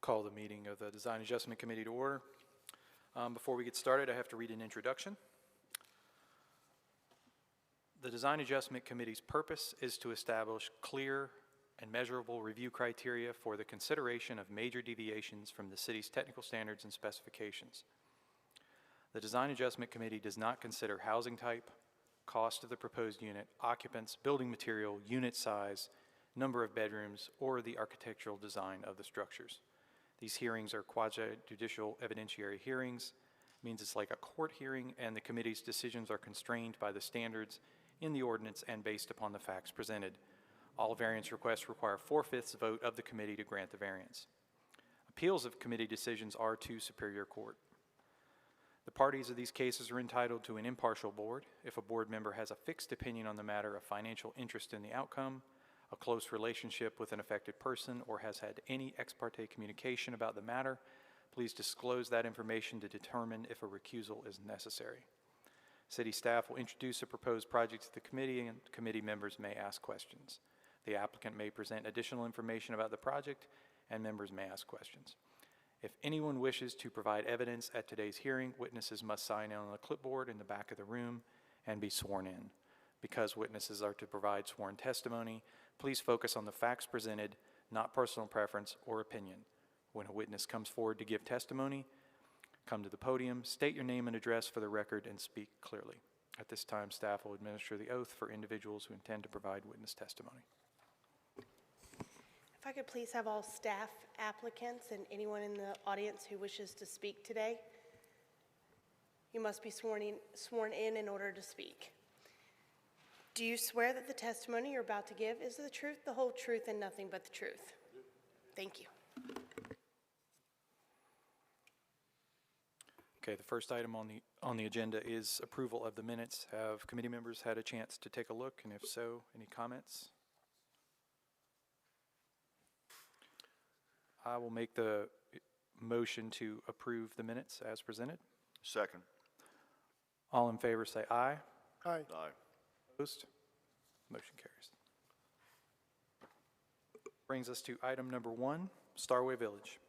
Call the meeting of the Design Adjustment Committee to order. Before we get started, I have to read an introduction. The Design Adjustment Committee's purpose is to establish clear and measurable review criteria for the consideration of major deviations from the city's technical standards and specifications. The Design Adjustment Committee does not consider housing type, cost of the proposed unit, occupants, building material, unit size, number of bedrooms, or the architectural design of the structures. These hearings are quasi-judicial evidentiary hearings, means it's like a court hearing, and the committee's decisions are constrained by the standards in the ordinance and based upon the facts presented. All variance requests require 4/5 vote of the committee to grant the variance. Appeals of committee decisions are to Superior Court. The parties of these cases are entitled to an impartial board. If a board member has a fixed opinion on the matter of financial interest in the outcome, a close relationship with an affected person, or has had any ex parte communication about the matter, please disclose that information to determine if a recusal is necessary. City staff will introduce a proposed project to the committee, and committee members may ask questions. The applicant may present additional information about the project, and members may ask questions. If anyone wishes to provide evidence at today's hearing, witnesses must sign in on a clipboard in the back of the room and be sworn in. Because witnesses are to provide sworn testimony, please focus on the facts presented, not personal preference or opinion. When a witness comes forward to give testimony, come to the podium, state your name and address for the record, and speak clearly. At this time, staff will administer the oath for individuals who intend to provide witness testimony. If I could please have all staff, applicants, and anyone in the audience who wishes to speak today. You must be sworn in order to speak. Do you swear that the testimony you're about to give is the truth, the whole truth, and nothing but the truth? Thank you. Okay, the first item on the agenda is approval of the minutes. Have committee members had a chance to take a look, and if so, any comments? I will make the motion to approve the minutes as presented. Second. All in favor say aye. Aye. Opposed? Motion carries. Brings us to item number 1, Starway Village.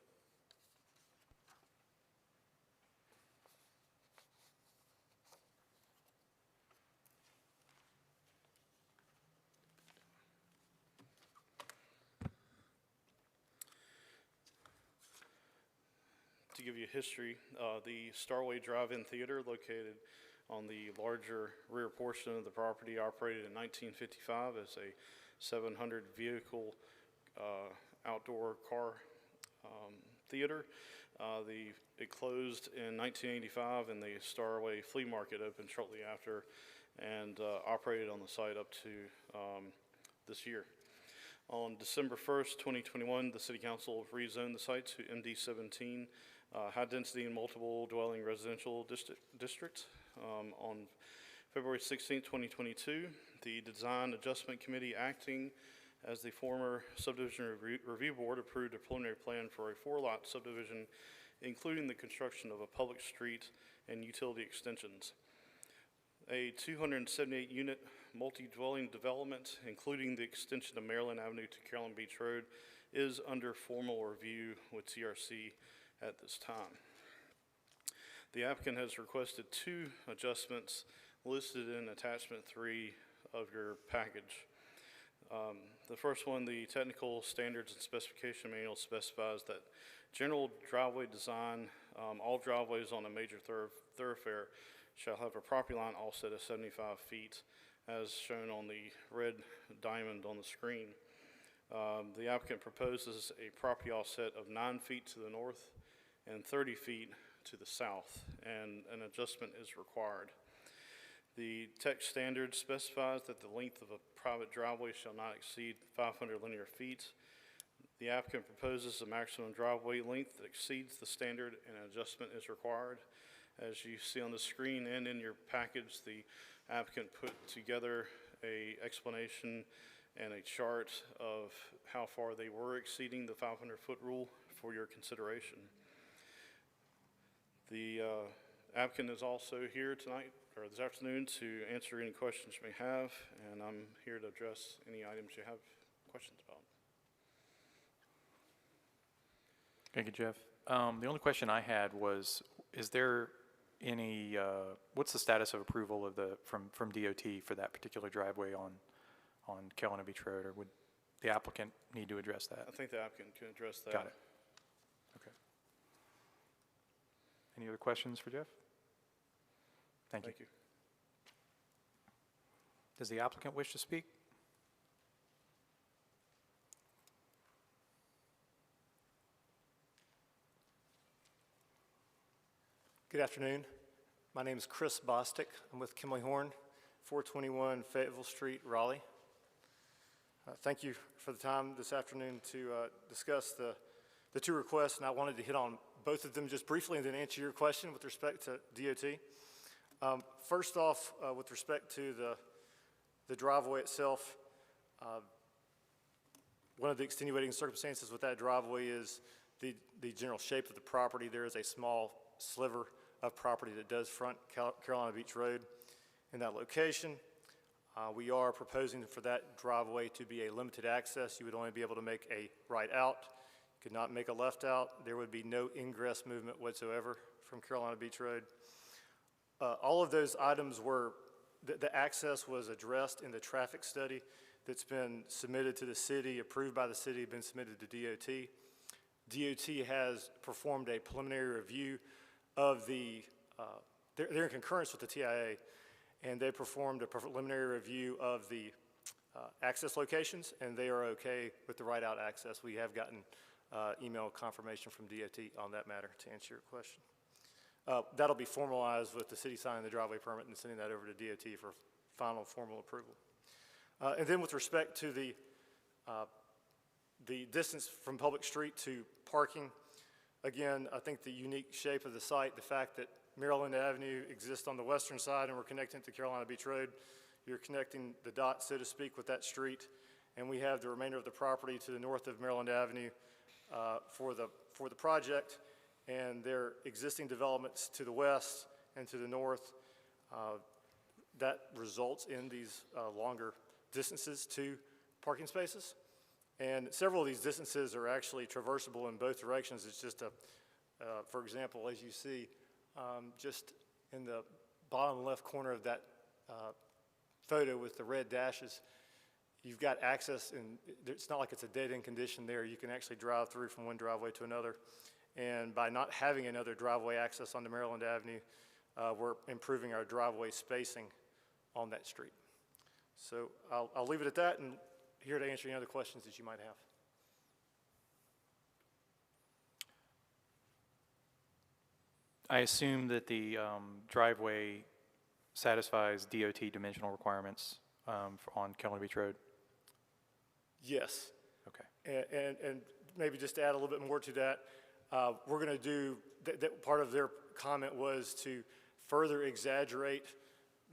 To give you history, the Starway Drive-In Theater, located on the larger rear portion of the property, operated in 1955 as a 700 vehicle outdoor car theater. It closed in 1985, and the Starway Flea Market opened shortly after, and operated on the site up to this year. On December 1st, 2021, the City Council rezoned the site to MD17, high density and multiple dwelling residential district. On February 16, 2022, the Design Adjustment Committee, acting as the former Subdivision Review Board, approved a preliminary plan for a 4-lot subdivision, including the construction of a public street and utility extensions. A 278-unit multi-dwelling development, including the extension of Maryland Avenue to Carolyn Beach Road, is under formal review with TRC at this time. The applicant has requested 2 adjustments listed in attachment 3 of your package. The first one, the Technical Standards and Specification Manual, specifies that general driveway design, all driveways on a major thoroughfare shall have a property line offset of 75 feet, as shown on the red diamond on the screen. The applicant proposes a property offset of 9 feet to the north and 30 feet to the south, and an adjustment is required. The text standard specifies that the length of a private driveway shall not exceed 500 linear feet. The applicant proposes a maximum driveway length that exceeds the standard, and an adjustment is required. As you see on the screen and in your package, the applicant put together an explanation and a chart of how far they were exceeding the 500-foot rule for your consideration. The applicant is also here tonight, or this afternoon, to answer any questions you may have, and I'm here to address any items you have questions about. Thank you, Jeff. The only question I had was, is there any, what's the status of approval of from DOT for that particular driveway on Carolina Beach Road, or would the applicant need to address that? I think the applicant can address that. Got it. Okay. Any other questions for Jeff? Thank you. Thank you. Does the applicant wish to speak? Good afternoon. My name is Chris Bostic. I'm with Kimley Horn, 421 Fayetteville Street, Raleigh. Thank you for the time this afternoon to discuss the two requests, and I wanted to hit on both of them just briefly and then answer your question with respect to DOT. First off, with respect to the driveway itself, one of the extenuating circumstances with that driveway is the general shape of the property. There is a small sliver of property that does front Carolina Beach Road in that location. We are proposing for that driveway to be a limited access. You would only be able to make a right out. You could not make a left out. There would be no ingress movement whatsoever from Carolina Beach Road. All of those items were, the access was addressed in the traffic study that's been submitted to the city, approved by the city, been submitted to DOT. DOT has performed a preliminary review of they're in concurrence with the TIA, and they performed a preliminary review of the access locations, and they are okay with the right-out access. We have gotten email confirmation from DOT on that matter, to answer your question. That'll be formalized with the city signing the driveway permit and sending that over to DOT for final formal approval. And then with respect to the distance from public street to parking, again, I think the unique shape of the site, the fact that Maryland Avenue exists on the western side and we're connecting to Carolina Beach Road, you're connecting the dot, so to speak, with that street, and we have the remainder of the property to the north of Maryland Avenue for the project, and their existing developments to the west and to the north. That results in these longer distances to parking spaces. And several of these distances are actually traversable in both directions. It's just for example, as you see, just in the bottom left corner of that photo with the red dashes, you've got access, and it's not like it's a dead-end condition there. You can actually drive through from one driveway to another. And by not having another driveway access onto Maryland Avenue, we're improving our driveway spacing on that street. So I'll leave it at that, and here to answer any other questions that you might have. I assume that the driveway satisfies DOT dimensional requirements on Carolina Beach Road? Yes. Okay. And maybe just to add a little bit more to that, we're going to do, that part of their comment was to further exaggerate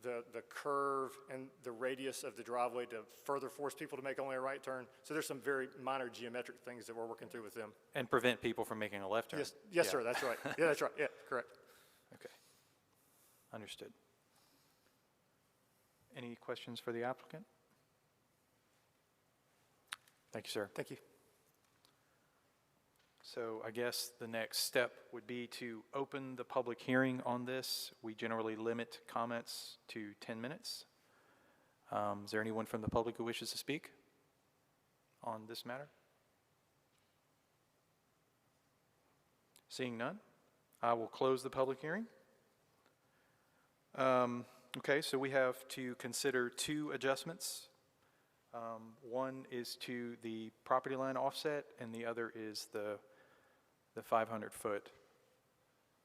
the curve and the radius of the driveway to further force people to make only a right turn. So there's some very minor geometric things that we're working through with them. And prevent people from making a left turn? Yes, Yeah. sir, that's right. Yeah, that's right. Yeah, correct. Okay. Understood. Any questions for the applicant? Thank you, sir. Thank you. So I guess the next step would be to open the public hearing on this. We generally limit comments to 10 minutes. Is there anyone from the public who wishes to speak on this matter? Seeing none, I will close the public hearing. Okay, so we have to consider two adjustments. One is to the property line offset, and the other is the 500-foot.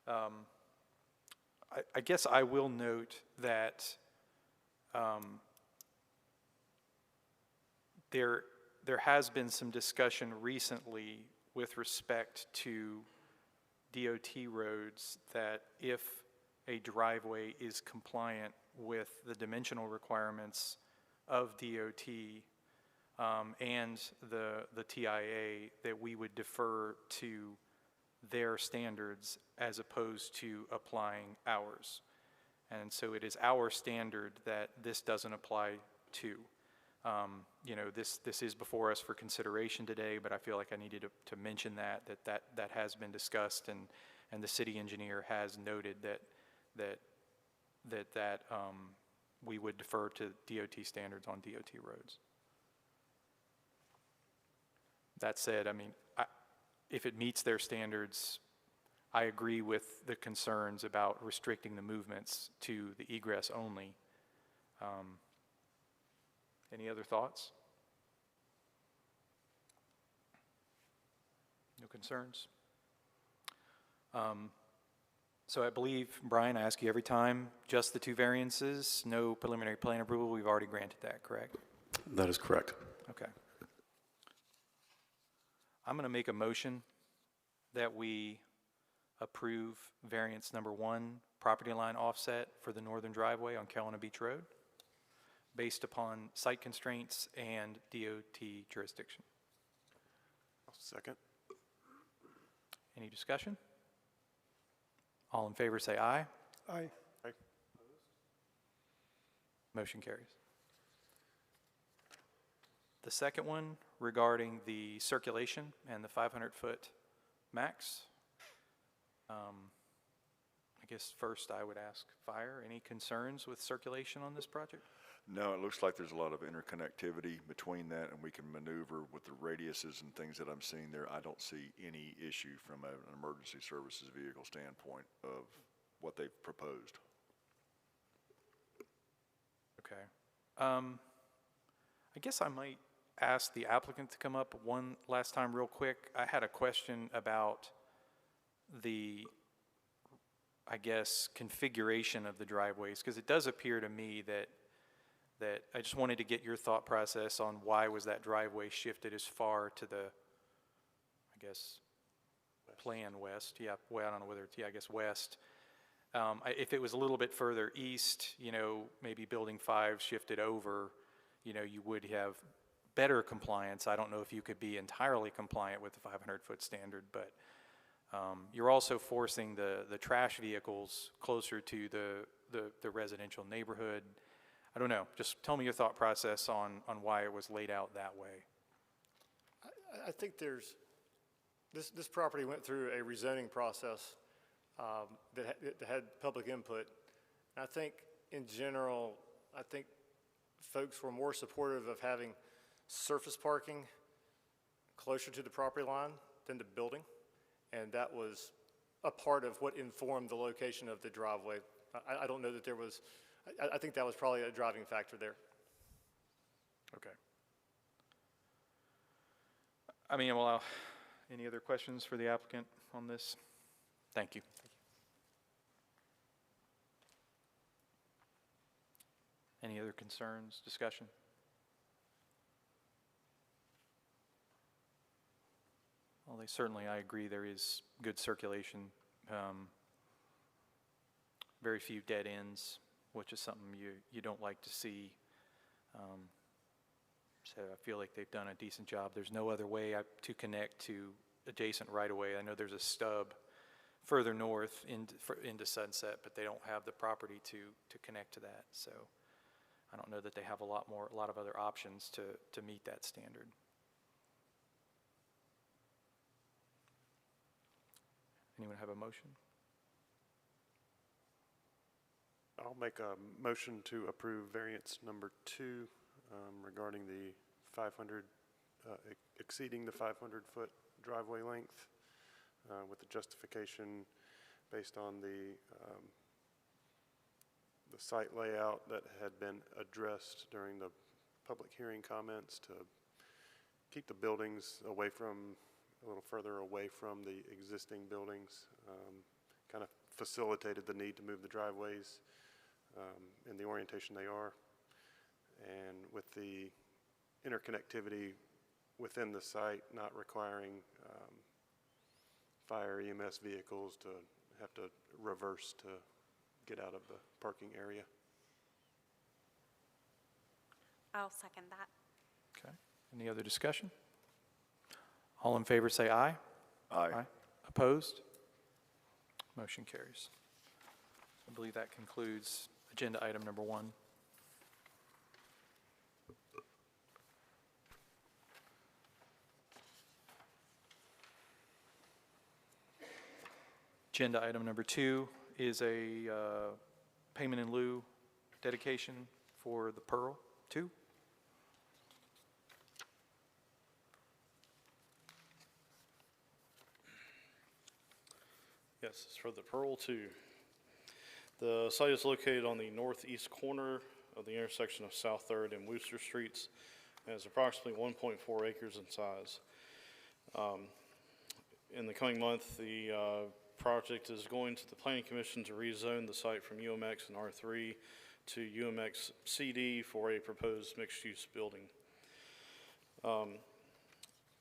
I guess I will note that there has been some discussion recently with respect to DOT roads that if a driveway is compliant with the dimensional requirements of DOT and the TIA, that we would defer to their standards as opposed to applying ours. And so it is our standard that this doesn't apply to. You know, this is before us for consideration today, but I feel like I needed to mention that has been discussed, and the city engineer has noted that we would defer to DOT standards on DOT roads. That said, I mean, if it meets their standards, I agree with the concerns about restricting the movements to the egress only. Any other thoughts? No concerns? So I believe, Brian, I ask you every time, just the 2 variances, no preliminary plan approval. We've already granted that, correct? That is correct. Okay. I'm going to make a motion that we approve variance number 1, property line offset for the northern driveway on Kelowna Beach Road, based upon site constraints and DOT jurisdiction. I'll second. Any discussion? All in favor say aye. Aye. Motion carries. The second one regarding the circulation and the 500-foot max. I guess first I would ask Fire, any concerns with circulation on this project? No, it looks like there's a lot of interconnectivity between that, and we can maneuver with the radiuses and things that I'm seeing there. I don't see any issue from an emergency services vehicle standpoint of what they've proposed. Okay. I guess I might ask the applicant to come up one last time real quick. I had a question about the, I guess, configuration of the driveways, because it does appear to me that I just wanted to get your thought process on why was that driveway shifted as far to the, I guess, plan west. Yeah, well, I don't know whether it's, yeah, I guess west. If it was a little bit further east, you know, maybe building 5 shifted over, you know, you would have better compliance. I don't know if you could be entirely compliant with the 500-foot standard, but you're also forcing the trash vehicles closer to the residential neighborhood. I don't know. Just tell me your thought process on why it was laid out that way. I think there's, this property went through a rezoning process that had public input. And I think in general, I think folks were more supportive of having surface parking closer to the property line than the building. And that was a part of what informed the location of the driveway. I don't know that there was, I think that was probably a driving factor there. Okay. I mean, well, any other questions for the applicant on this? Thank you. Any other concerns, discussion? Well, certainly, I agree, there is good circulation, very few dead ends, which is something you don't like to see. So I feel like they've done a decent job. There's no other way to connect to adjacent right-of-way. I know there's a stub further north into Sunset, but they don't have the property to connect to that. So I don't know that they have a lot of other options to meet that standard. Anyone have a motion? I'll make a motion to approve variance number 2 regarding the 500, exceeding the 500-foot driveway length with the justification based on the site layout that had been addressed during the public hearing comments to keep the buildings away from, a little further away from the existing buildings, kind of facilitated the need to move the driveways in the orientation they are. And with the interconnectivity within the site not requiring fire EMS vehicles to have to reverse to get out of the parking area. I'll second that. Okay. Any other discussion? All in favor say aye. Aye. Opposed? Motion carries. I believe that concludes agenda item number 1. Agenda item number 2 is a payment in lieu dedication for the Pearl 2. Yes, it's for the Pearl 2. The site is located on the northeast corner of the intersection of South Third and Wooster Streets, and is approximately 1.4 acres in size. In the coming month, the project is going to the Planning Commission to rezone the site from UMX and R3 to UMX CD for a proposed mixed-use building.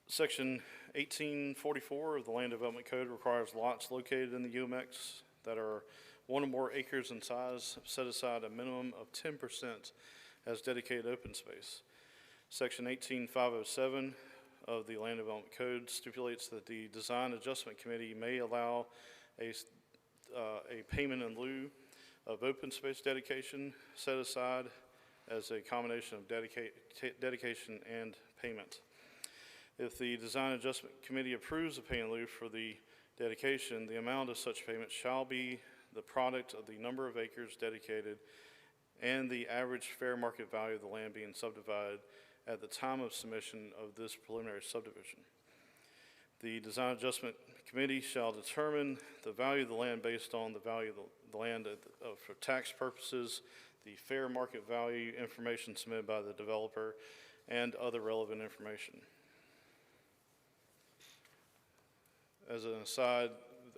Section 1844 of the Land Development Code requires lots located in the UMX that are 1 or more acres in size set aside a minimum of 10% as dedicated open space. Section 18507 of the Land Development Code stipulates that the Design Adjustment Committee may allow a payment in lieu of open space dedication set aside as a combination of dedication and payment. If the Design Adjustment Committee approves a pay in lieu for the dedication, the amount of such payment shall be the product of the number of acres dedicated and the average fair market value of the land being subdivided at the time of submission of this preliminary subdivision. The Design Adjustment Committee shall determine the value of the land based on the value of the land for tax purposes, the fair market value information submitted by the developer, and other relevant information. As an aside,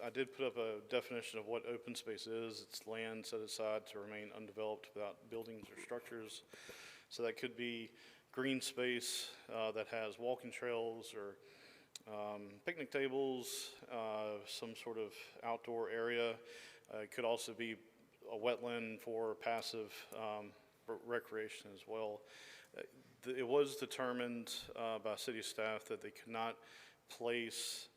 I did put up a definition of what open space is. It's land set aside to remain undeveloped without buildings or structures. So that could be green space that has walking trails or picnic tables, some sort of outdoor area. It could also be a wetland for passive recreation as well. It was determined by city staff that they could not place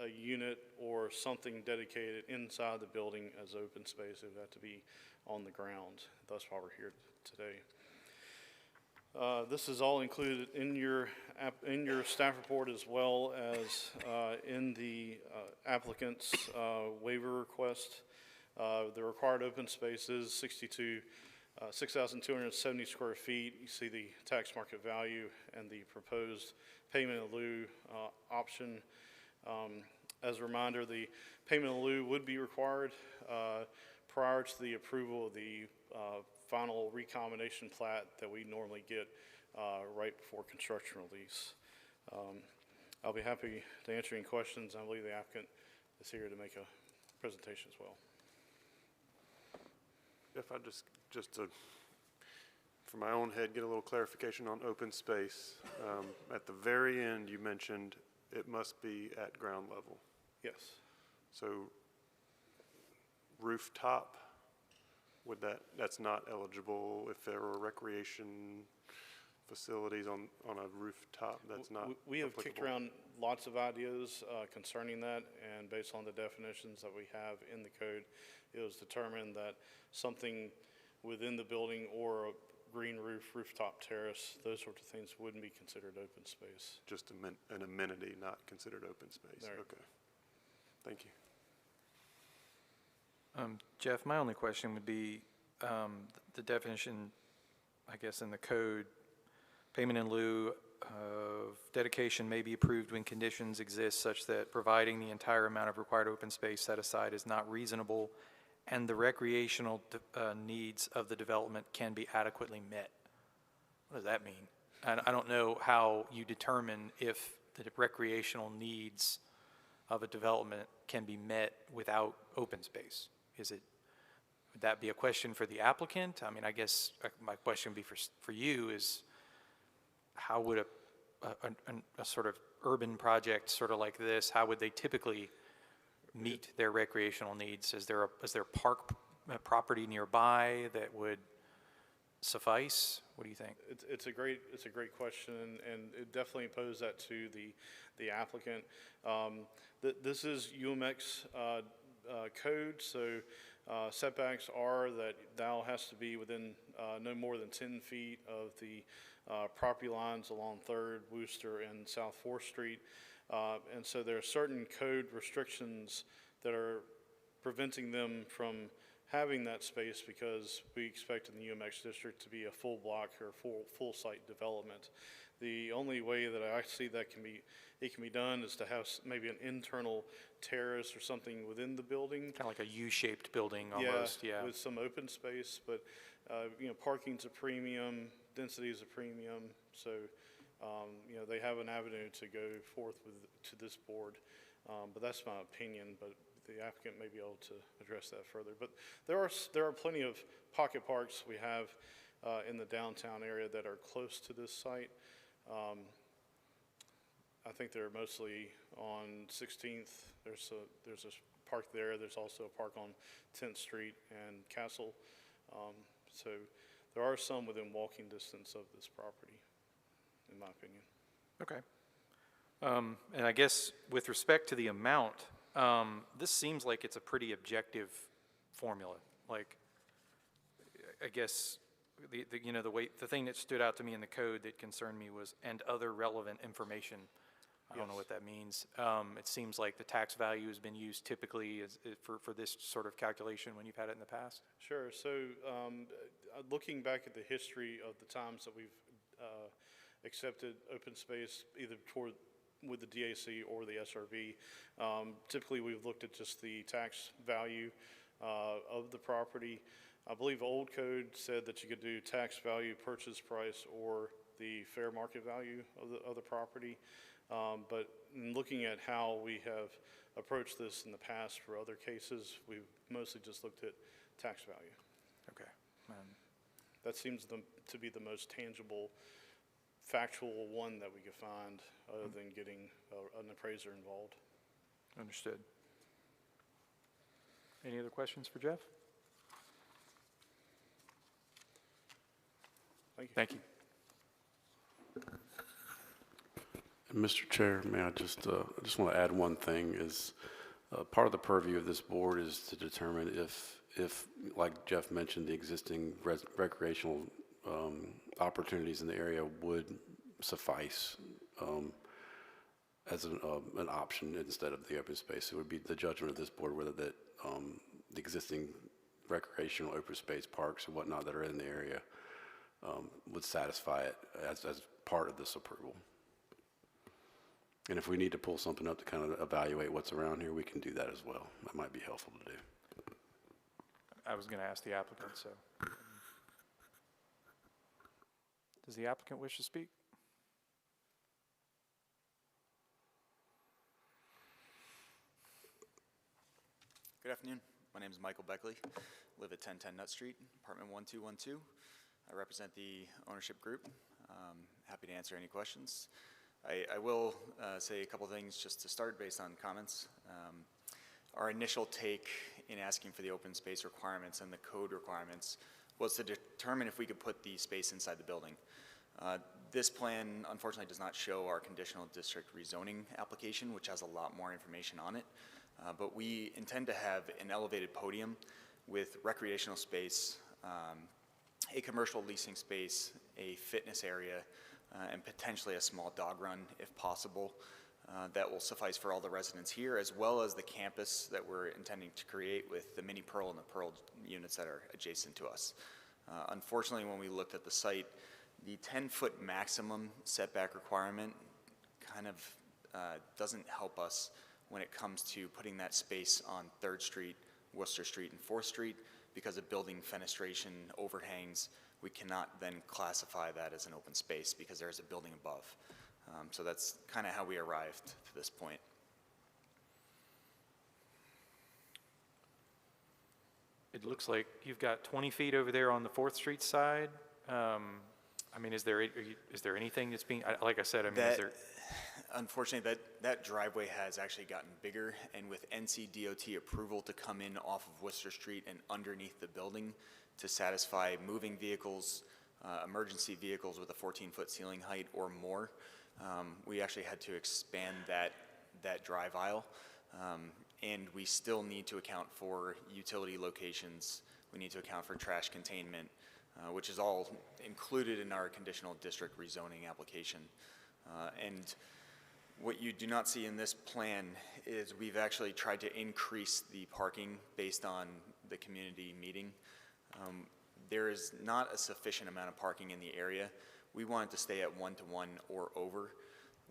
a unit or something dedicated inside the building as open space. It would have to be on the ground. That's why we're here today. This is all included in your staff report as well as in the applicant's waiver request. The required open space is 6,270 square feet. You see the tax market value and the proposed payment in lieu option. As a reminder, the payment in lieu would be required prior to the approval of the final recombination plat that we normally get right before construction release. I'll be happy to answer any questions. I believe the applicant is here to make a presentation as well. If I just to, for my own head, get a little clarification on open space. At the very end, you mentioned it must be at ground level. Yes. So rooftop, that's not eligible if there were recreation facilities on a rooftop, that's not We have applicable. kicked around lots of ideas concerning that, and based on the definitions that we have in the code, it was determined that something within the building or a green roof, rooftop terrace, those sorts of things wouldn't be considered open space. Just an amenity, not considered open space. Right. Okay. Thank you. Jeff, my only question would be the definition, I guess, in the code, payment in lieu of dedication may be approved when conditions exist such that providing the entire amount of required open space set aside is not reasonable and the recreational needs of the development can be adequately met. What does that mean? I don't know how you determine if the recreational needs of a development can be met without open space. Would that be a question for the applicant? I mean, I guess my question would be for you is, how would a sort of urban project sort of like this, how would they typically meet their recreational needs? Is there park property nearby that would suffice? What do you think? It's a great question, and it definitely posed that to the applicant. This is UMX code, so setbacks are that thou has to be within no more than 10 feet of the property lines along 3rd, Wooster, and South 4th Street. And so there are certain code restrictions that are preventing them from having that space because we expect in the UMX district to be a full block or full site development. The only way that I see that can be done is to have maybe an internal terrace or something within the building. Kind of like a U-shaped building almost, yeah. With some open space, but, parking's a premium, density is a premium, so, they have an avenue to go forth to this board. But that's my opinion, but the applicant may be able to address that further. But there are plenty of pocket parks we have in the downtown area that are close to this site. I think they're mostly on 16th. There's a park there. There's also a park on 10th Street and Castle. So there are some within walking distance of this property, in my opinion. Okay. And I guess with respect to the amount, this seems like it's a pretty objective formula. Like, I guess the thing that stood out to me in the code that concerned me was "and other relevant information." I don't know what that means. It seems like the tax value has been used typically for this sort of calculation when you've had it in the past. Sure. So looking back at the history of the times that we've accepted open space, either with the DAC or the SRV, typically we've looked at just the tax value of the property. I believe old code said that you could do tax value, purchase price, or the fair market value of the property. But in looking at how we have approached this in the past for other cases, we've mostly just looked at tax value. Okay. That seems to be the most tangible, factual one that we could find other than getting an appraiser involved. Understood. Any other questions for Jeff? Thank you. Mr. Chair, may I just want to add one thing is part of the purview of this board is to determine if like Jeff mentioned, the existing recreational opportunities in the area would suffice as an option instead of the open space. It would be the judgment of this board whether that the existing recreational open space parks and whatnot that are in the area would satisfy it as part of this approval. And if we need to pull something up to kind of evaluate what's around here, we can do that as well. That might be helpful to do. I was going to ask the applicant, so. Does the applicant wish to speak? Good afternoon. My name is Michael Beckley. Live at 1010 Nut Street, apartment 1212. I represent the ownership group. Happy to answer any questions. I will say a couple things just to start based on comments. Our initial take in asking for the open space requirements and the code requirements was to determine if we could put the space inside the building. This plan unfortunately does not show our conditional district rezoning application, which has a lot more information on it. But we intend to have an elevated podium with recreational space, a commercial leasing space, a fitness area, and potentially a small dog run if possible. That will suffice for all the residents here, as well as the campus that we're intending to create with the mini Pearl and the Pearl units that are adjacent to us. Unfortunately, when we looked at the site, the 10-foot maximum setback requirement kind of doesn't help us when it comes to putting that space on 3rd Street, Worcester Street, and 4th Street. Because of building fenestration overhangs, we cannot then classify that as an open space because there's a building above. So that's kind of how we arrived to this point. It looks like you've got 20 feet over there on the 4th Street side. I mean, is there anything that's being, like I said, I mean, is there? Unfortunately, that driveway has actually gotten bigger, and with NCDOT approval to come in off of Worcester Street and underneath the building to satisfy moving vehicles, emergency vehicles with a 14-foot ceiling height or more, we actually had to expand that drive aisle, and we still need to account for utility locations. We need to account for trash containment, which is all included in our conditional district rezoning application. And What you do not see in this plan is we've actually tried to increase the parking based on the community meeting. There is not a sufficient amount of parking in the area. We wanted to stay at 1-to-1 or over.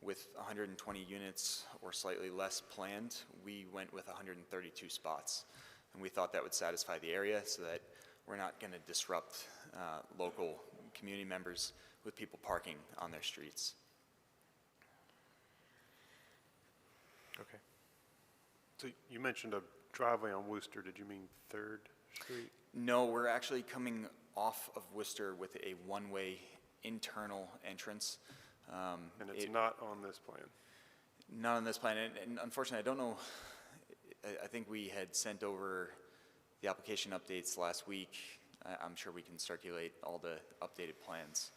With 120 units or slightly less planned, we went with 132 spots. And we thought that would satisfy the area so that we're not going to disrupt local community members with people parking on their streets. Okay. So you mentioned a driveway on Worcester. Did you mean 3rd Street? No, we're actually coming off of Worcester with a one-way internal entrance. And it's not on this plan? Not on this plan, and unfortunately, I don't know, I think we had sent over the application updates last week. I'm sure we can circulate all the updated plans.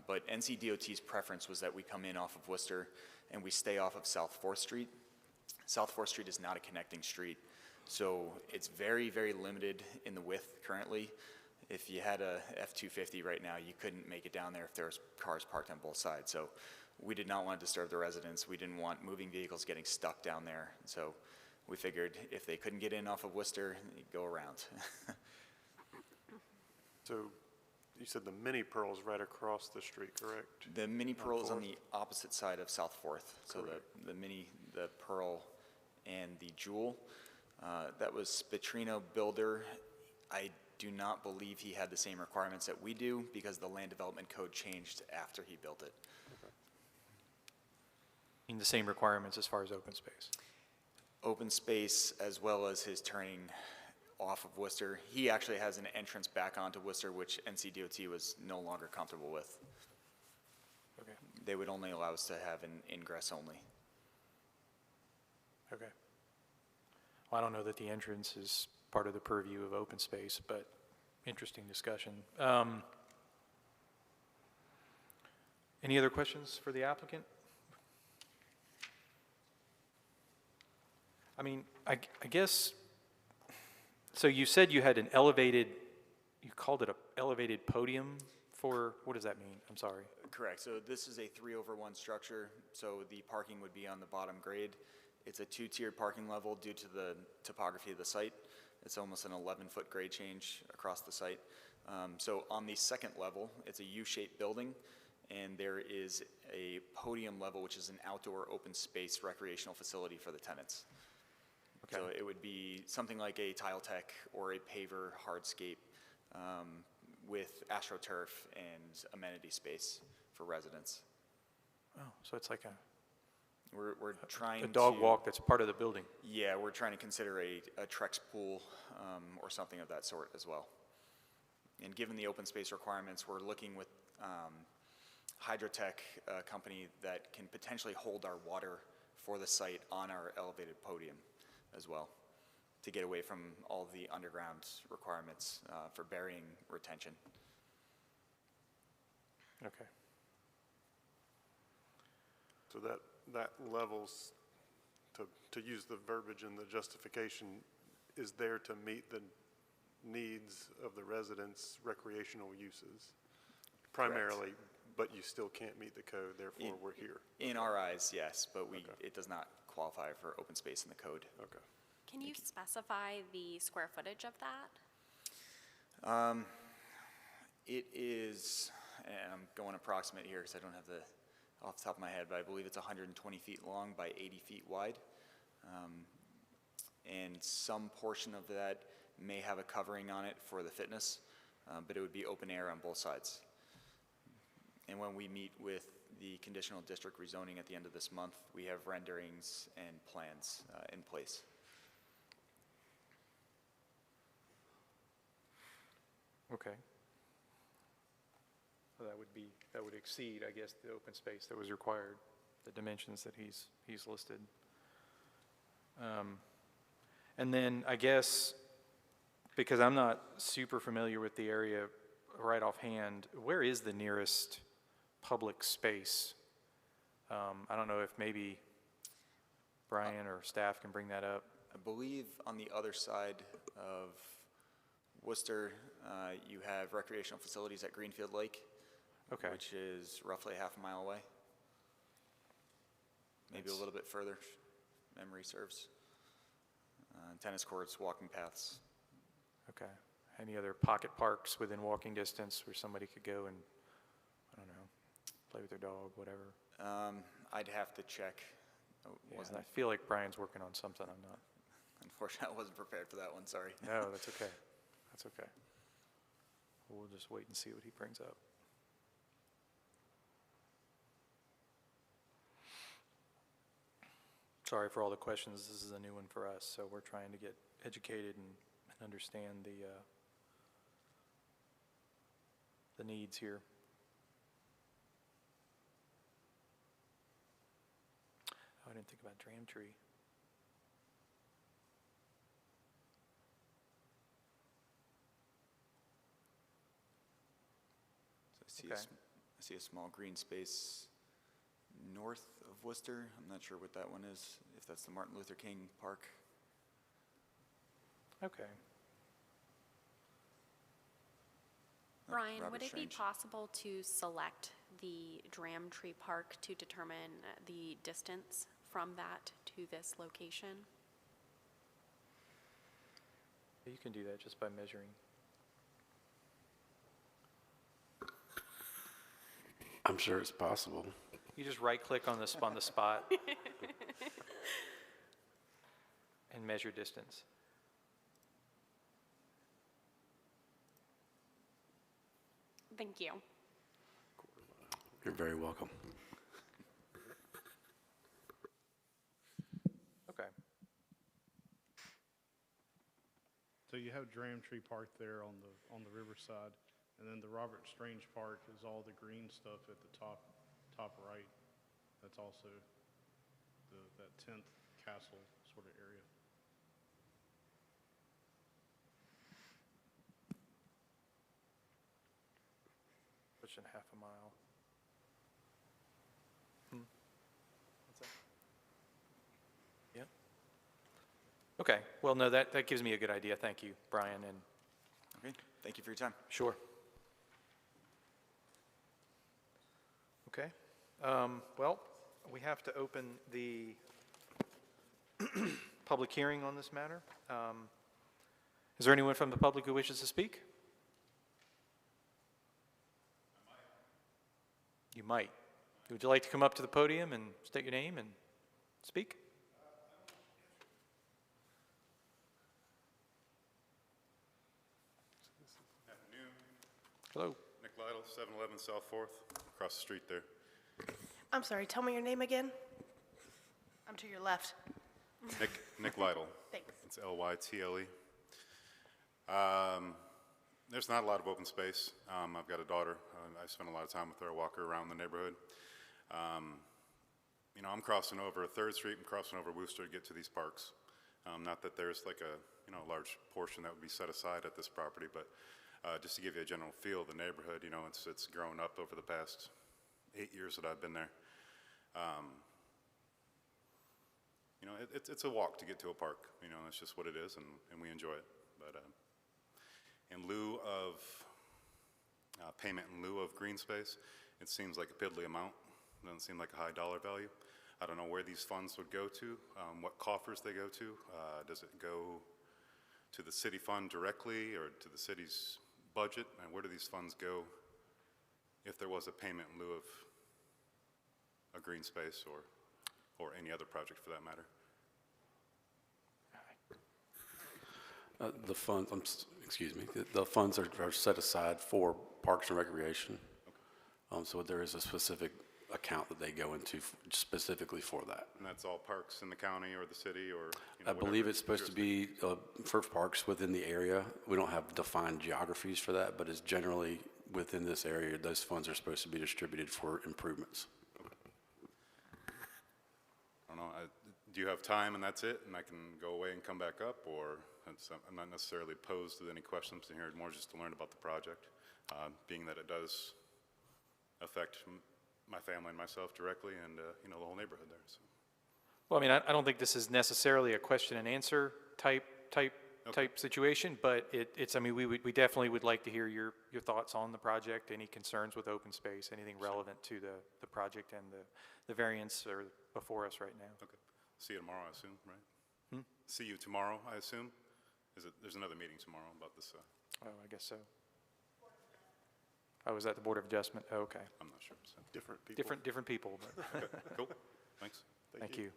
But NCDOT's preference was that we come in off of Worcester and we stay off of South 4th Street. South 4th Street is not a connecting street, so it's very, very limited in the width currently. If you had a F-250 right now, you couldn't make it down there if there was cars parked on both sides. So we did not want to disturb the residents. We didn't want moving vehicles getting stuck down there. So we figured if they couldn't get in off of Worcester, they'd go around. So you said the Mini Pearl's right across the street, correct? The Mini Pearl is on 4th? the opposite side of South 4th. So the Pearl and the Jewel. That was Spitrino Builder. I do not believe he had the same requirements that we do because the land development code changed after he built it. In the same requirements as far as open space. Open space as well as his turning off of Worcester. He actually has an entrance back onto Worcester, which NCDOT was no longer comfortable with. Okay. They would only allow us to have an ingress only. Okay. Well, I don't know that the entrance is part of the purview of open space, but interesting discussion. Any other questions for the applicant? I mean, I guess, so you said you had an elevated, you called it an elevated podium for, what does that mean? I'm sorry. Correct. So this is a 3/1 structure, so the parking would be on the bottom grade. It's a 2-tiered parking level due to the topography of the site. It's almost an 11-foot grade change across the site. So on the second level, it's a U-shaped building, and there is a podium level, which is an outdoor open space recreational facility for the tenants. Okay. So it would be something like a Tile Tech or a paver hardscape with AstroTurf and amenity space for residents. Oh, so it's like We're trying a dog to, walk that's part of the building. Yeah, we're trying to consider a Trex pool or something of that sort as well. And given the open space requirements, we're looking with Hydrotech, a company that can potentially hold our water for the site on our elevated podium as well, to get away from all the underground requirements for burying retention. Okay. So that levels, to use the verbiage in the justification, is there to meet the needs of the residents' recreational uses primarily, but you still can't meet the code, therefore we're here. In our eyes, yes, but Okay. it does not qualify for open space in the code. Okay. Can you specify the square footage of that? It is, and I'm going approximate here because I don't have the off the top of my head, but I believe it's 120 feet long by 80 feet wide. And some portion of that may have a covering on it for the fitness, but it would be open air on both sides. And when we meet with the conditional district rezoning at the end of this month, we have renderings and plans in place. Okay. So that would exceed, I guess, the open space that was required, the dimensions that he's listed. And then I guess, because I'm not super familiar with the area right offhand, where is the nearest public space? I don't know if maybe Brian or staff can bring that up. I believe on the other side of Worcester, you have recreational facilities at Greenfield Lake, Okay. which is roughly half a mile away. maybe a little bit further, memory serves. Tennis courts, walking paths. Okay. Any other pocket parks within walking distance where somebody could go and, I don't know, play with their dog, whatever? I'd have to check. I Yeah, wasn't, I feel like Brian's working on something. I'm not. unfortunately, I wasn't prepared for that one, sorry. No, that's okay. That's okay. We'll just wait and see what he brings up. Sorry for all the questions. This is a new one for us, so we're trying to get educated and understand the needs here. Oh, I didn't think about Dramtree. So Okay. I see a small green space north of Worcester. I'm not sure what that one is, if that's the Martin Luther King Park. Okay. Brian, Robert would it be Strange. possible to select the Dramtree Park to determine the distance from that to this location? You can do that just by measuring. I'm sure it's possible. You just right-click on the spot and measure distance. Thank you. You're very welcome. Okay. So you have Dramtree Park there on the riverside, and then the Robert Strange Park is all the green stuff at the top right. That's also that 10th castle sort of area. Pushing half a mile. What's that? Yeah. Okay, well, no, that gives me a good idea. Thank you, Brian, and Okay, thank you for your time. sure. Okay, well, we have to open the public hearing on this matter. Is there anyone from the public who wishes to speak? You might. Would you like to come up to the podium and state your name and speak? Afternoon. Hello. Nick Lytle, 711 South 4th, across the street there. I'm sorry, tell me your name again. I'm to your left. Nick Lytle. Thanks. It's Lytle. There's not a lot of open space. I've got a daughter. I spend a lot of time with her. I walk her around the neighborhood. You know, I'm crossing over 3rd Street and crossing over Worcester to get to these parks. Not that there's like a, you know, large portion that would be set aside at this property, but just to give you a general feel of the neighborhood, you know, it's grown up over the past 8 years that I've been there. You know, it's a walk to get to a park. You know, that's just what it is, and we enjoy it. But in lieu of payment in lieu of green space, it seems like a piddly amount. It doesn't seem like a high dollar value. I don't know where these funds would go to, what coffers they go to. Does it go to the city fund directly or to the city's budget? And where do these funds go if there was a payment in lieu of a green space or any other project for that matter? The funds, excuse me, the funds are set aside for Parks and Recreation. So there is a specific account that they go into specifically for that. And that's all parks in the county or the city or, you know, I believe whatever it's supposed to be for parks within the area. We don't have defined geographies for that, but it's generally within this area. Those funds are supposed to be distributed for improvements. I don't know, do you have time and that's it, and I can go away and come back up, or I'm not necessarily opposed to any questions in here, more just to learn about the project, being that it does affect my family and myself directly, and you know, the whole neighborhood there. So. Well, I mean, I don't think this is necessarily a question and answer type situation, but it's, I mean, we definitely would like to hear your thoughts on the project, any concerns with open space, anything relevant to the project and the variance or before us right now. Okay. See you tomorrow, I assume, right? See you tomorrow, I assume? There's another meeting tomorrow about this, Oh, I guess so. Oh, was that the Board of Adjustment? Oh, okay. I'm not sure. So, Different people. Different people, but cool, thanks. thank you.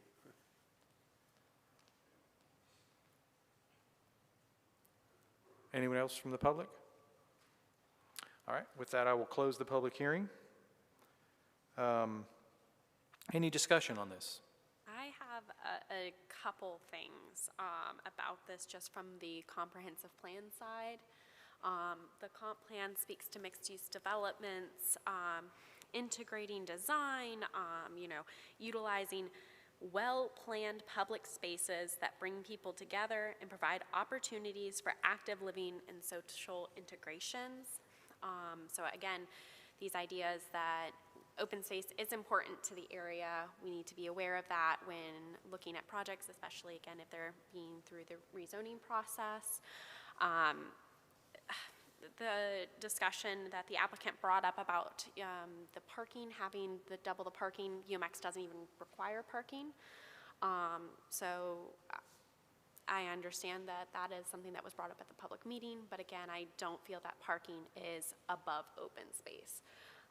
Anyone else from the public? All right, with that, I will close the public hearing. Any discussion on this? I have a couple things about this just from the comprehensive plan side. The comp plan speaks to mixed-use developments, integrating design, utilizing well-planned public spaces that bring people together and provide opportunities for active living and social integrations. So again, these ideas that open space is important to the area. We need to be aware of that when looking at projects, especially again if they're being through the rezoning process. The discussion that the applicant brought up about the parking, having double the parking, UMX doesn't even require parking. So I understand that that is something that was brought up at the public meeting, but again, I don't feel that parking is above open space.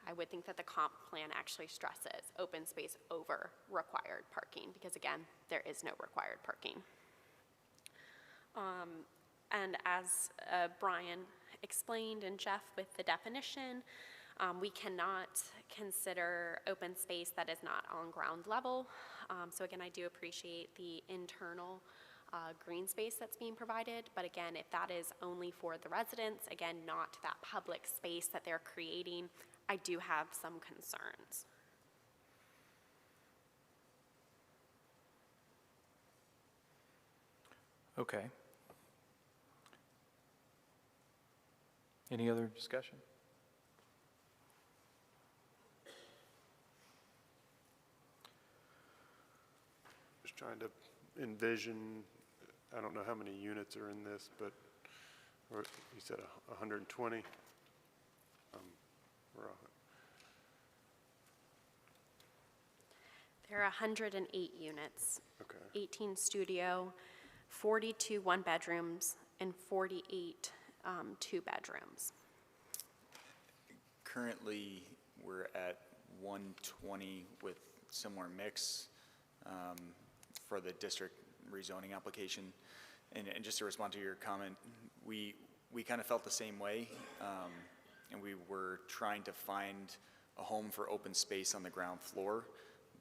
I would think that the comp plan actually stresses open space over required parking because again, there is no required parking. And as Brian explained and Jeff with the definition, we cannot consider open space that is not on ground level. So again, I do appreciate the internal green space that's being provided, but again, if that is only for the residents, again, not that public space that they're creating, I do have some concerns. Okay. Any other discussion? Just trying to envision, I don't know how many units are in this, but you said 120? There are 108 units, Okay. 18 studio, 42 one-bedrooms, and 48 two-bedrooms. Currently, we're at 120 with similar mix for the district rezoning application. And just to respond to your comment, we kind of felt the same way, and we were trying to find a home for open space on the ground floor,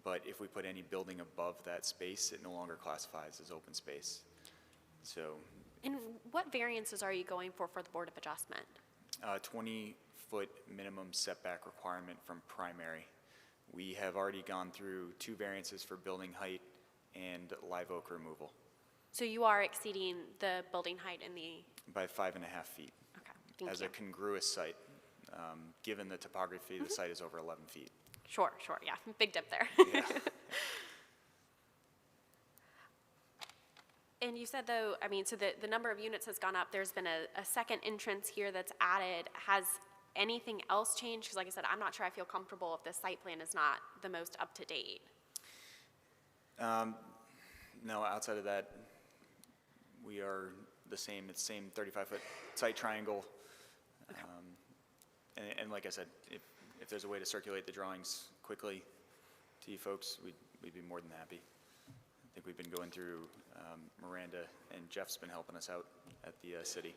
but if we put any building above that space, it no longer classifies as open space. So. And what variances are you going for the Board of Adjustment? 20-foot minimum setback requirement from primary. We have already gone through 2 variances for building height and live oak removal. So you are exceeding the building height in the... By 5.5 feet. Okay, thank As you. a congruous site. Given the topography, the site is over 11 feet. Sure, yeah, big dip there. Yeah. And you said though, I mean, so the number of units has gone up. There's been a second entrance here that's added. Has anything else changed? Because like I said, I'm not sure I feel comfortable if the site plan is not the most up to date. No, outside of that, we are the same. It's the same 35-foot site triangle. Okay. And like I said, if there's a way to circulate the drawings quickly to you folks, we'd be more than happy. I think we've been going through Miranda, and Jeff's been helping us out at the city.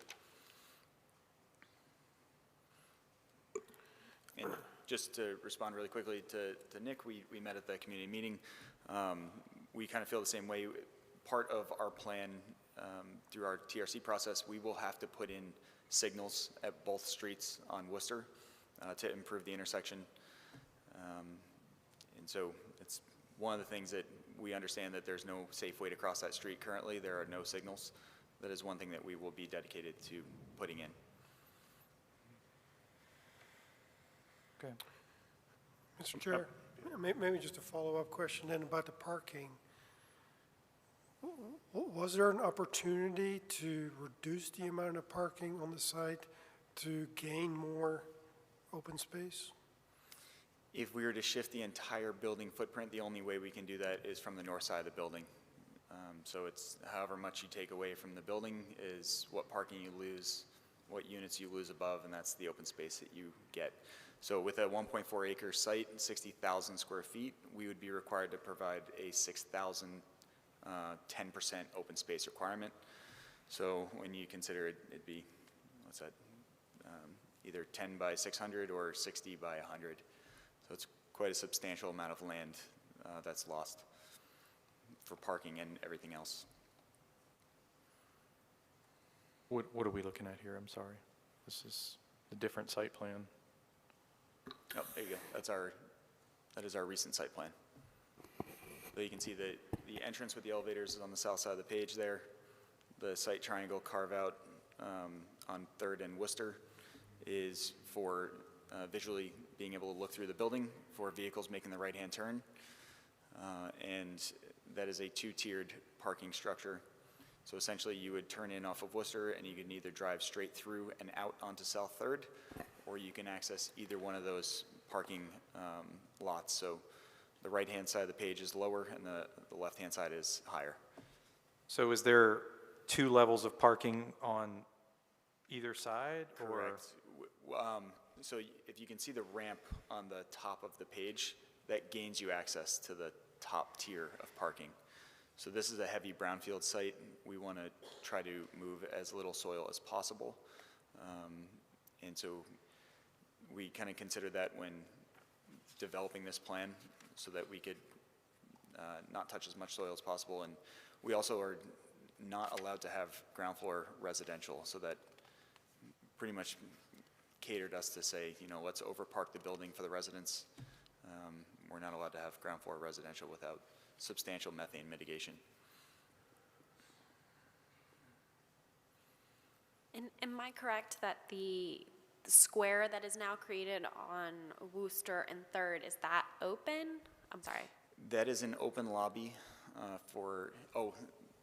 And just to respond really quickly to Nick, we met at the community meeting. We kind of feel the same way. Part of our plan through our TRC process, we will have to put in signals at both streets on Worcester to improve the intersection. And so it's one of the things that we understand that there's no safe way to cross that street currently. There are no signals. That is one thing that we will be dedicated to putting in. Okay. Mr. Chair, maybe just a follow-up question then about the parking. Was there an opportunity to reduce the amount of parking on the site to gain more open space? If we were to shift the entire building footprint, the only way we can do that is from the north side of the building. So it's however much you take away from the building is what parking you lose, what units you lose above, and that's the open space that you get. So with a 1.4 acre site, 60,000 square feet, we would be required to provide a 6,000, 10% open space requirement. So when you consider it, it'd be, what's that, either 10 by 600 or 60 by 100. So it's quite a substantial amount of land that's lost for parking and everything else. What are we looking at here? I'm sorry. This is a different site plan. Oh, there you go. That is our recent site plan. So you can see the entrance with the elevators is on the south side of the page there. The site triangle carve out on 3rd and Worcester is for visually being able to look through the building for vehicles making the right-hand turn. And that is a 2-tiered parking structure. So essentially you would turn in off of Worcester and you can either drive straight through and out onto South 3rd, or you can access either one of those parking lots. So the right-hand side of the page is lower and the left-hand side is higher. So is there 2 levels of parking on either side? Correct. So if you can see the ramp on the top of the page, that gains you access to the top tier of parking. So this is a heavy brownfield site. We want to try to move as little soil as possible. And so we kind of consider that when developing this plan so that we could not touch as much soil as possible. And we also are not allowed to have ground floor residential, so that pretty much catered us to say, you know, let's overpark the building for the residents. We're not allowed to have ground floor residential without substantial methane mitigation. And am I correct that the square that is now created on Worcester and 3rd, is that open? I'm sorry. That is an open lobby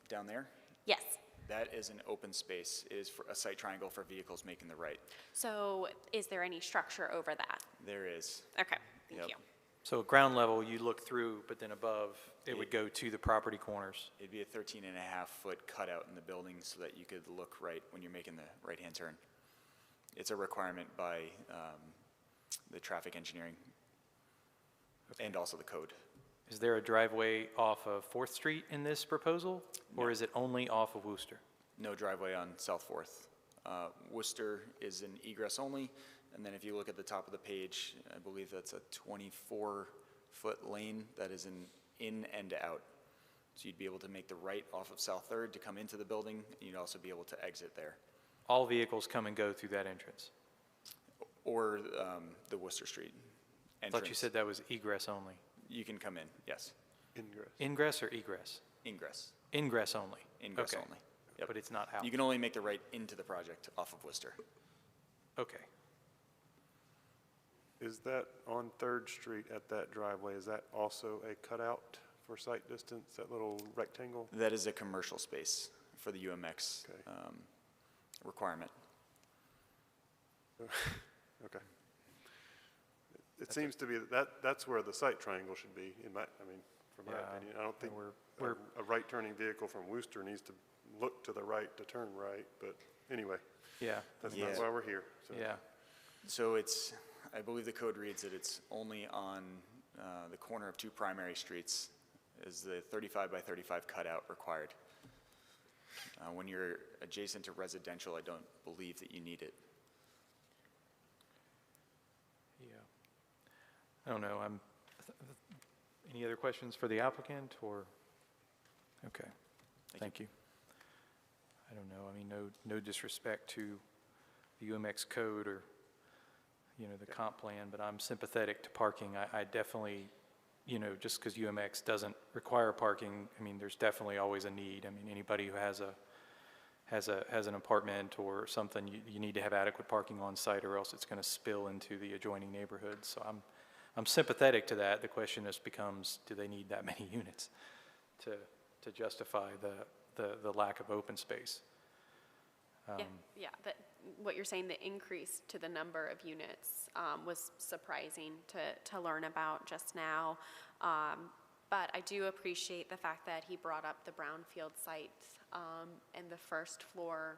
down there? Yes. That is an open space. It is for a site triangle for vehicles making the right. So is there any structure over that? There is. Okay, thank Yep. you. So at ground level, you look through, but then above, it would go to the property corners. It'd be a 13.5-foot cutout in the building so that you could look right when you're making the right-hand turn. It's a requirement by the traffic engineering and also the code. Is there a driveway off of 4th Street in this proposal? Or is it only off of Worcester? No driveway on South 4th. Worcester is an egress only, and then if you look at the top of the page, I believe that's a 24-foot lane that is an in and out. So you'd be able to make the right off of South 3rd to come into the building, and you'd also be able to exit there. All vehicles come and go through that entrance? Or the Worcester Street I entrance. thought you said that was egress only. You can come in, yes. Ingress. Ingress or egress? Ingress. Ingress only? Ingress Okay. only. Yep. But it's not out? You can only make the right into the project off of Worcester. Okay. Is that on 3rd Street at that driveway, is that also a cutout for sight distance, that little rectangle? That is a commercial space for the UMX Okay. requirement. Okay. It seems to be that's where the sight triangle should be, from my Yeah, opinion. I don't think we're- a right-turning vehicle from Worcester needs to look to the right to turn right, but anyway, Yeah, that's Yeah. not why we're here. So. yeah. So it's, I believe the code reads that it's only on the corner of 2 primary streets is the 35 by 35 cutout required. When you're adjacent to residential, I don't believe that you need it. Yeah. I don't know, any other questions for the applicant, or? Okay, thank you. I don't know, I mean, no disrespect to the UMX code or, the comp plan, but I'm sympathetic to parking. I definitely, just because UMX doesn't require parking, I mean, there's definitely always a need. I mean, anybody who has an apartment or something, you need to have adequate parking on site, or else it's going to spill into the adjoining neighborhood. So I'm sympathetic to that. The question just becomes, do they need that many units to justify the lack of open space? Yeah, that, what you're saying, the increase to the number of units was surprising to learn about just now. But I do appreciate the fact that he brought up the brownfield sites and the first floor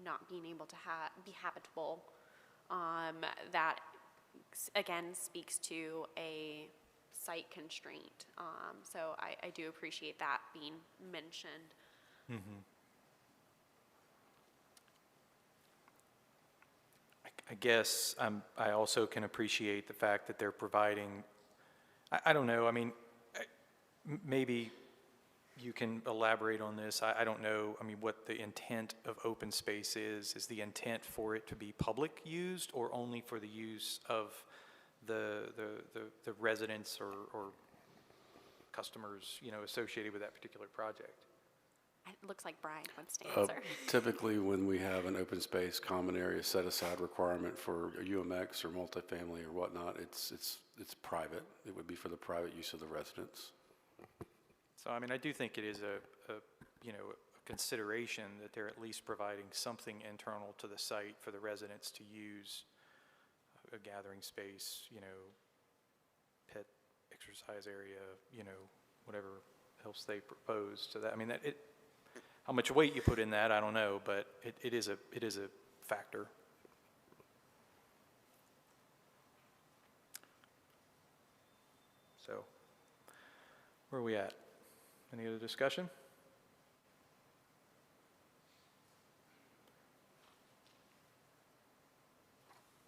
not being able to be habitable. That, again, speaks to a site constraint. So I do appreciate that being mentioned. I guess I also can appreciate the fact that they're providing, I don't know, I mean, maybe you can elaborate on this. I don't know, I mean, what the intent of open space is. Is the intent for it to be public used or only for the use of the residents or customers, you know, associated with that particular project? It looks like Brian wants to answer. Typically, when we have an open space common area set-aside requirement for a UMX or multifamily or whatnot, it's private. It would be for the private use of the residents. So, I mean, I do think it is a you know, a consideration that they're at least providing something internal to the site for the residents to use, a gathering space, you know, pet exercise area, you know, whatever else they propose to that. I mean, that it, how much weight you put in that, I don't know, but it is a factor. So, where are we at? Any other discussion?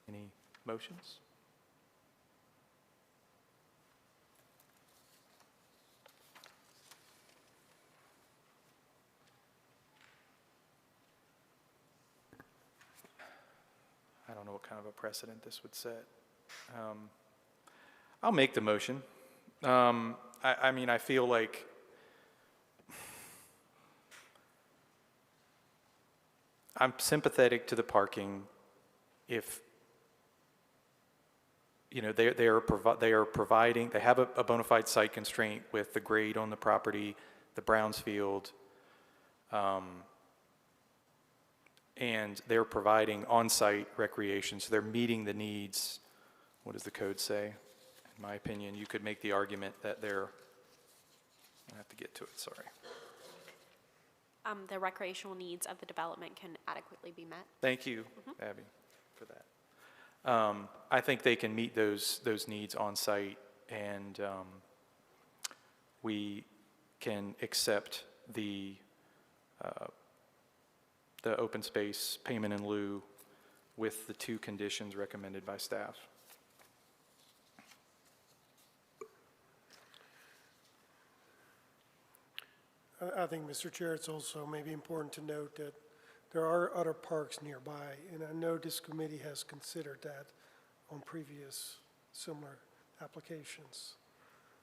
Any motions? I don't know what kind of a precedent this would set. I'll make the motion. I mean, I feel like I'm sympathetic to the parking if, you know, they are providing, they have a bona fide site constraint with the grade on the property, the Brownsfield, and they're providing on-site recreation, so they're meeting the needs. What does the code say? In my opinion, you could make the argument that they're, I have to get to it, sorry. The recreational needs of the development can adequately be met. Thank you, Abby, for that. I think they can meet those needs on site, and we can accept the open space payment in lieu with the 2 conditions recommended by staff. I think, Mr. Chair, it's also maybe important to note that there are other parks nearby, and I know this committee has considered that on previous similar applications.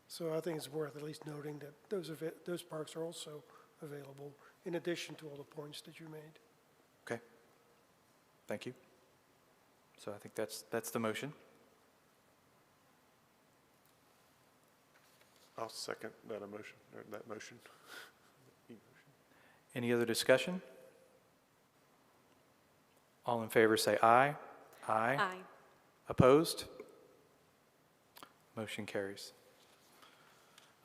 So I think it's worth at least noting that those parks are also available in addition to all the points that you made. Okay. Thank you. So I think that's the motion. I'll second that emotion, or that motion. Any other discussion? All in favor say aye. Aye. Aye. Opposed? Motion carries.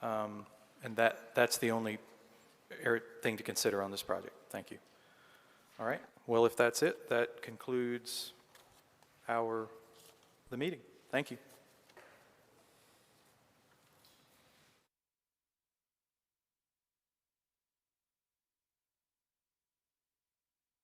And that's the only thing to consider on this project. Thank you. All right. Well, if that's it, that concludes the meeting. Thank you.